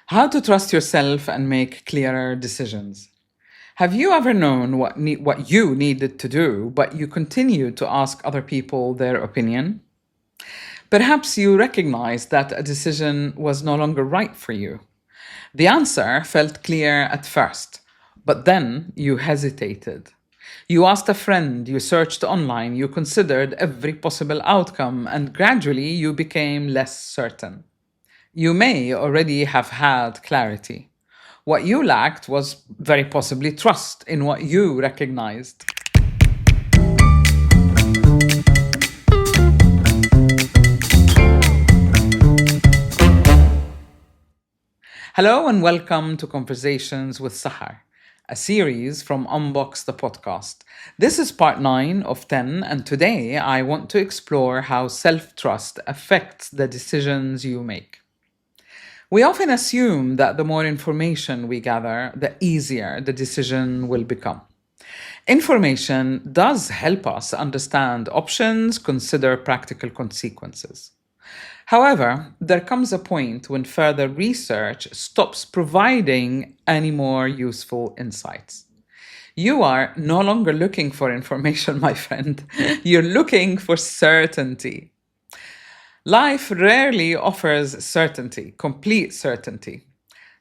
How to trust yourself and make clearer decisions. Have you ever known what you needed to do, but you continued to ask other people their opinion? Perhaps you recognized that a decision was no longer right for you. The answer felt clear at first, but then you hesitated. You asked a friend, you searched online, you considered every possible outcome, and gradually you became less certain. You may already have had clarity. What you lacked was very possibly trust in what you recognized. Hello and welcome to Conversations with Sahar, a series from Unbox the podcast. This is part 9 of 10, and today I want to explore how self trust affects the decisions you make. We often assume that the more information we gather, the easier the decision will become. Information does help us understand options, consider practical consequences. However, there comes a point when further research stops providing any more useful insights. You are no longer looking for information, my friend. You're looking for certainty. Life rarely offers certainty, complete certainty.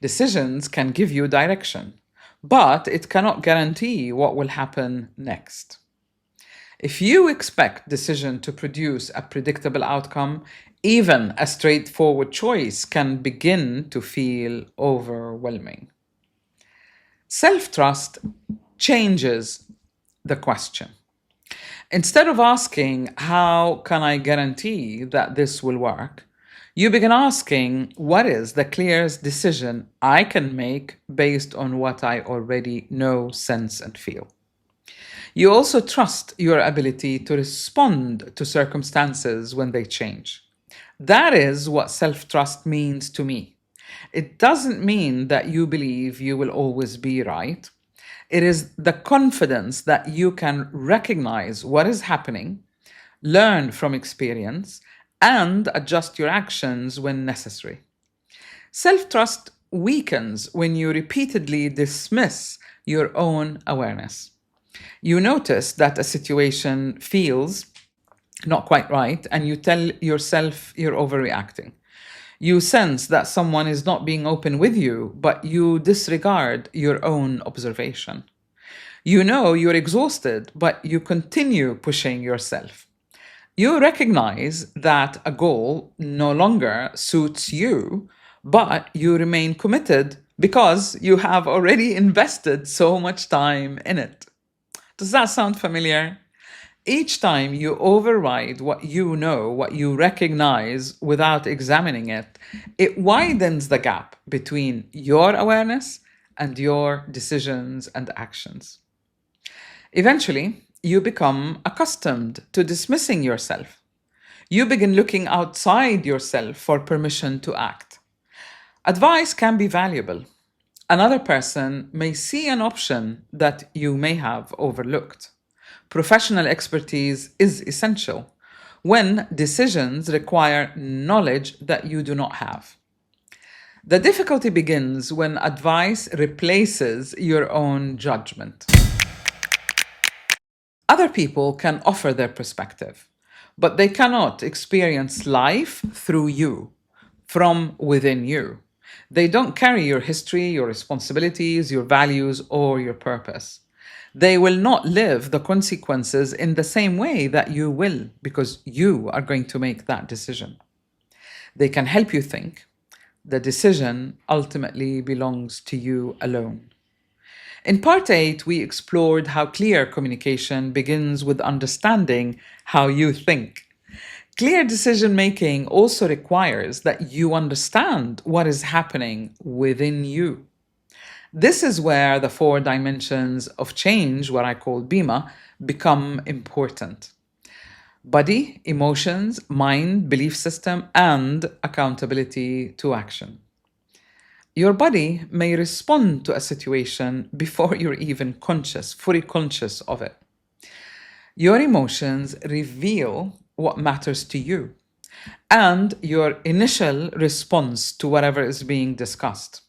Decisions can give you direction, but it cannot guarantee what will happen next. If you expect decision to produce a predictable outcome, even a straightforward choice can begin to feel overwhelming. Self-trust changes the question. Instead of asking, how can I guarantee that this will work? You begin asking, what is the clearest decision I can make based on what I already know, sense, and feel? You also trust your ability to respond to circumstances when they change. That is what self trust means to me. It doesn't mean that you believe you will always be right. It is the confidence that you can recognize what is happening, learn from experience, and adjust your actions when necessary. Self trust weakens when you repeatedly dismiss your own awareness. You notice that a situation feels not quite right, and you tell yourself you're overreacting. You sense that someone is not being open with you, but you disregard your own observation. You know you're exhausted, but you continue pushing yourself. You recognize that a goal no longer suits you, but you remain committed because you have already invested so much time in it. Does that sound familiar? Each time you override what you know, what you recognize without examining it, it widens the gap between your awareness and your decisions and actions. Eventually, you become accustomed to dismissing yourself. You begin looking outside yourself for permission to act. Advice can be valuable. Another person may see an option that you may have overlooked. Professional expertise is essential when decisions require knowledge that you do not have. The difficulty begins when advice replaces your own judgment. Other people can offer their perspective, but they cannot experience life through you, from within you. They don't carry your history, your responsibilities, your values, or your purpose. They will not live the consequences in the same way that you will, because you are going to make that decision. They can help you think. The decision ultimately belongs to you alone. In part 8, we explored how clear communication begins with understanding how you think. Clear decision making also requires that you understand what is happening within you. This is where the 4 dimensions of change, what I call BEMA, become important: body, emotions, mind, belief system, and accountability to action. Your body may respond to a situation before you're even fully conscious of it. Your emotions reveal what matters to you. and your initial response to whatever is being discussed.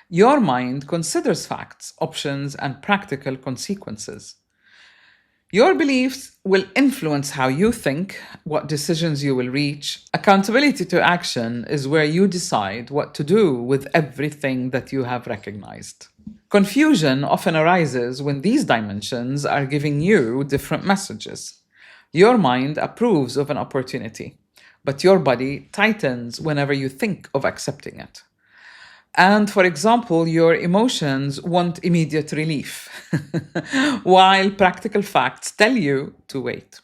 Your mind considers facts, options, and practical consequences. Your beliefs will influence how you think, what decisions you will reach. Accountability to action is where you decide what to do with everything that you have recognized. Confusion often arises when these dimensions are giving you different messages. Your mind approves of an opportunity, but your body tightens whenever you think of accepting it. And for example, your emotions want immediate relief, while practical facts tell you to wait.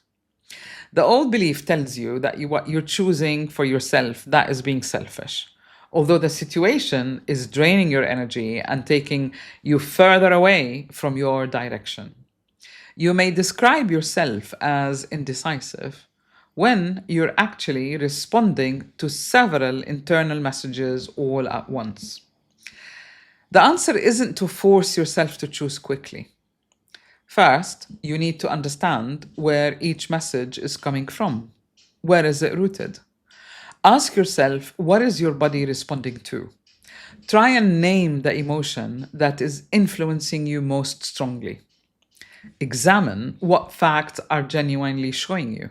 The old belief tells you that what you're choosing for yourself, that is being selfish. Although the situation is draining your energy and taking you further away from your direction. You may describe yourself as indecisive when you're actually responding to several internal messages all at once. The answer isn't to force yourself to choose quickly. First, you need to understand where each message is coming from. Where is it rooted? Ask yourself, what is your body responding to? Try and name the emotion that is influencing you most strongly. Examine what facts are genuinely showing you.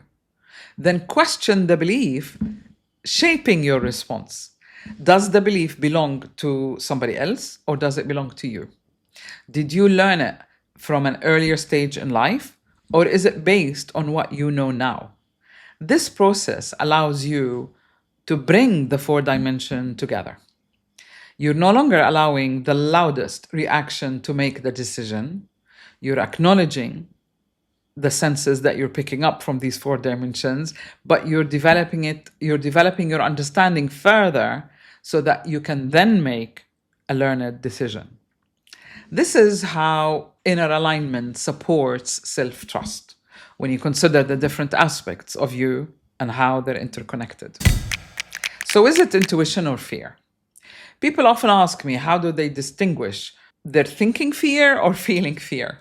Then question the belief shaping your response. Does the belief belong to somebody else or does it belong to you? Did you learn it from an earlier stage in life or is it based on what you know now? This process allows you to bring the four dimensions together. You're no longer allowing the loudest reaction to make the decision. You're acknowledging the senses that you're picking up from these four dimensions, but you're developing your understanding further so that you can then make a learned decision. This is how inner alignment supports self-trust when you consider the different aspects of you and how they're interconnected. So is it intuition or fear? People often ask me, how do they distinguish their thinking fear or feeling fear?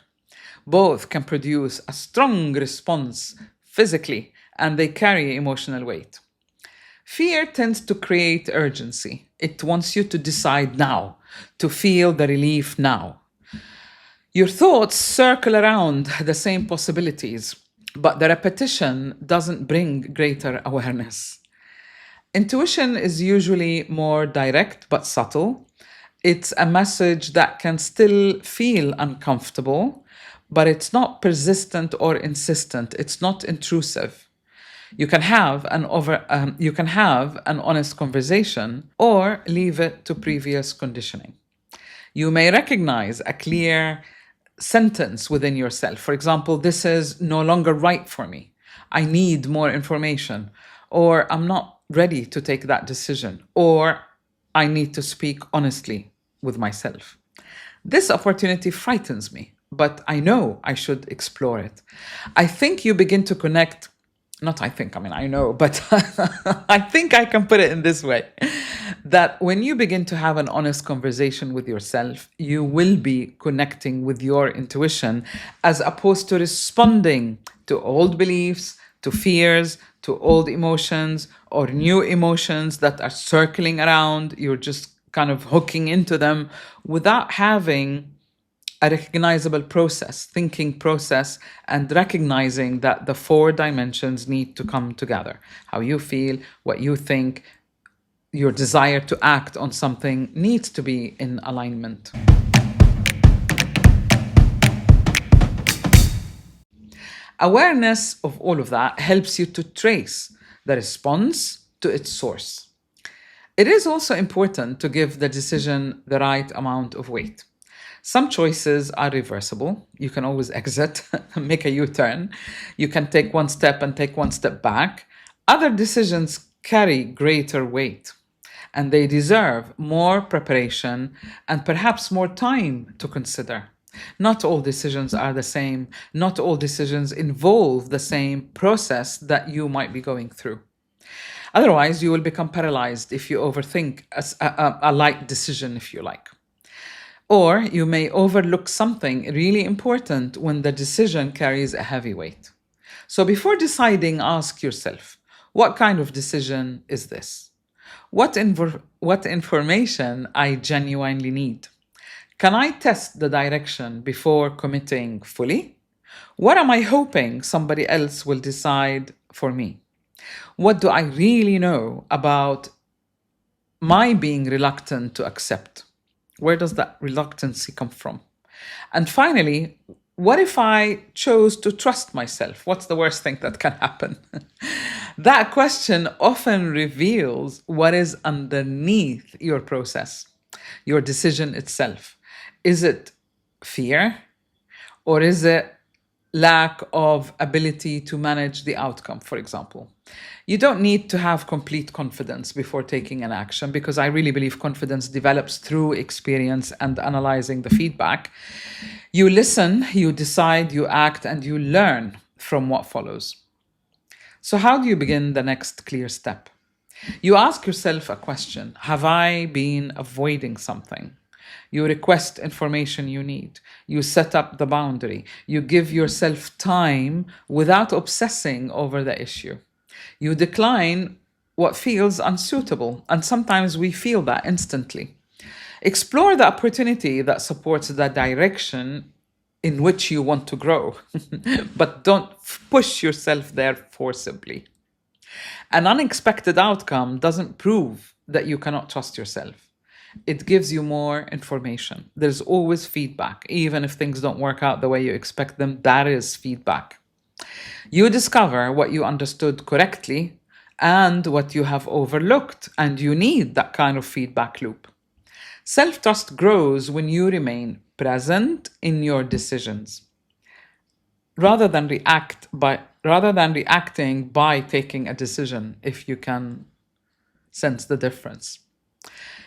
Both can produce a strong response physically, and they carry emotional weight. Fear tends to create urgency. It wants you to decide now, to feel the relief now. Your thoughts circle around the same possibilities, but the repetition doesn't bring greater awareness. Intuition is usually more direct but subtle. It's a message that can still feel uncomfortable, but it's not persistent or insistent. It's not intrusive. You can have an honest conversation or leave it to previous conditioning. You may recognize a clear sentence within yourself. For example, this is no longer right for me. I need more information, or I'm not ready to take that decision, or I need to speak honestly with myself. This opportunity frightens me, but I know I should explore it. I think you begin to connect, not I think, I mean, I know, but I think I can put it in this way, that when you begin to have an honest conversation with yourself, you will be connecting with your intuition as opposed to responding to old beliefs, to fears, to old emotions or new emotions that are circling around. You're just kind of hooking into them without having a recognizable process, thinking process, and recognizing that the four dimensions need to come together. How you feel, what you think, your desire to act on something needs to be in alignment. Awareness of all of that helps you to trace the response to its source. It is also important to give the decision the right amount of weight. Some choices are reversible. You can always exit, make a U-turn. You can take one step and take one step back. Other decisions carry greater weight, and they deserve more preparation and perhaps more time to consider. Not all decisions are the same. Not all decisions involve the same process that you might be going through. Otherwise, you will become paralyzed if you overthink a light decision, if you like. Or you may overlook something really important when the decision carries a heavy weight. So before deciding, ask yourself, What kind of decision is this? What information I genuinely need? Can I test the direction before committing fully? What am I hoping somebody else will decide for me? What do I really know about my being reluctant to accept? Where does that reluctancy come from? And finally, what if I chose to trust myself? What's the worst thing that can happen? That question often reveals what is underneath your process, your decision itself. Is it fear, or is it lack of ability to manage the outcome, for example? You don't need to have complete confidence before taking an action, because I really believe confidence develops through experience and analyzing the feedback. You listen, you decide, you act, and you learn from what follows. So, how do you begin the next clear step? You ask yourself a question: have I been avoiding something? You request information you need. You set up the boundary. You give yourself time without obsessing over the issue. You decline what feels unsuitable, and sometimes we feel that instantly. Explore the opportunity that supports the direction in which you want to grow, but don't push yourself there forcibly. An unexpected outcome doesn't prove that you cannot trust yourself. It gives you more information. There's always feedback. Even if things don't work out the way you expect them, that is feedback. You discover what you understood correctly and what you have overlooked, and you need that kind of feedback loop. Self trust grows when you remain present in your decisions rather than reacting by taking a decision, if you can sense the difference.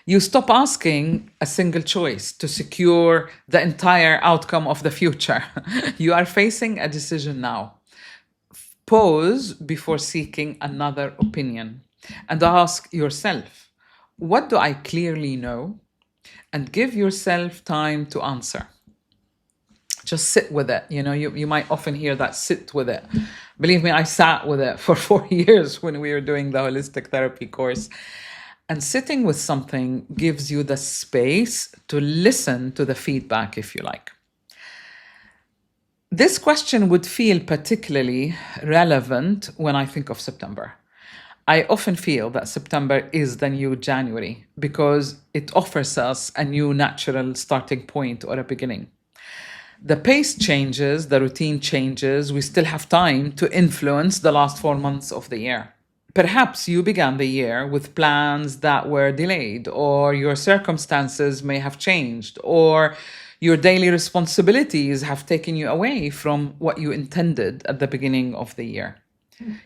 You stop asking a single choice to secure the entire outcome of the future. You are facing a decision now. Pause before seeking another opinion and ask yourself, what do I clearly know? And give yourself time to answer. Just sit with it. You might often hear that, sit with it. Believe me, I sat with it for 4 years when we were doing the holistic therapy course. And sitting with something gives you the space to listen to the feedback, if you like. This question would feel particularly relevant when I think of September. I often feel that September is the new January because it offers us a new natural starting point or a beginning. The pace changes, the routine changes, we still have time to influence the last 4 months of the year. Perhaps you began the year with plans that were delayed, or your circumstances may have changed, or your daily responsibilities have taken you away from what you intended at the beginning of the year.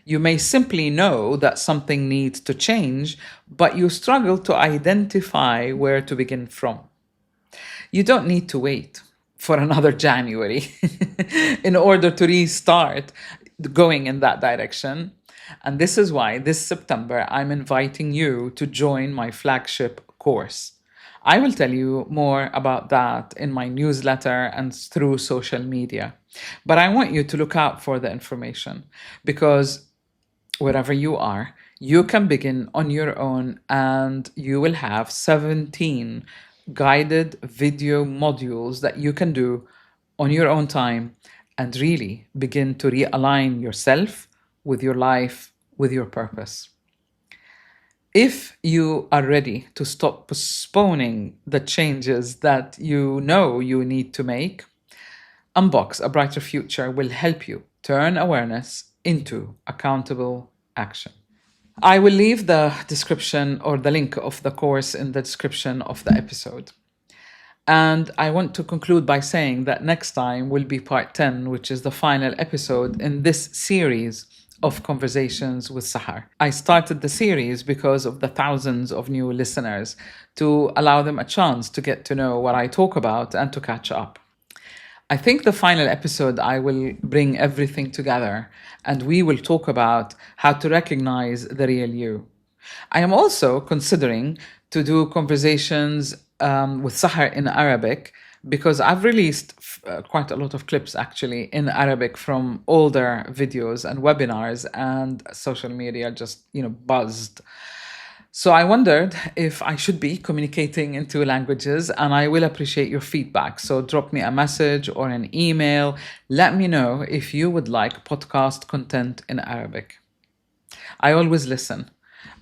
You may simply know that something needs to change, but you struggle to identify where to begin from. You don't need to wait for another January in order to restart going in that direction. And this is why this September, I'm inviting you to join my flagship course. I will tell you more about that in my newsletter and through social media. But I want you to look out for the information, because wherever you are, you can begin on your own, and you will have 17 guided video modules that you can do on your own time and really begin to realign yourself with your life, with your purpose. If you are ready to stop postponing the changes that you know you need to make, Unbox a Brighter Future will help you turn awareness into accountable action. I will leave the description or the link of the course in the description of the episode. And I want to conclude by saying that next time will be part 10, which is the final episode in this series of conversations with Sahar. I started the series because of the thousands of new listeners, to allow them a chance to get to know what I talk about and to catch up. I think the final episode, I will bring everything together and we will talk about how to recognize the real you. I am also considering to do conversations with Sahar in Arabic, because I've released quite a lot of clips actually in Arabic from older videos and webinars, and social media just, buzzed. So I wondered if I should be communicating in two languages, and I will appreciate your feedback. So drop me a message or an email. Let me know if you would like podcast content in Arabic. I always listen.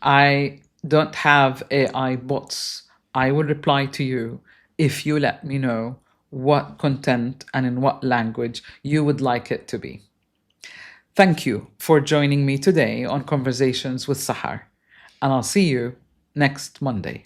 I don't have AI bots. I will reply to you if you let me know what content and in what language you would like it to be. Thank you for joining me today on Conversations with Sahar, and I'll see you next Monday.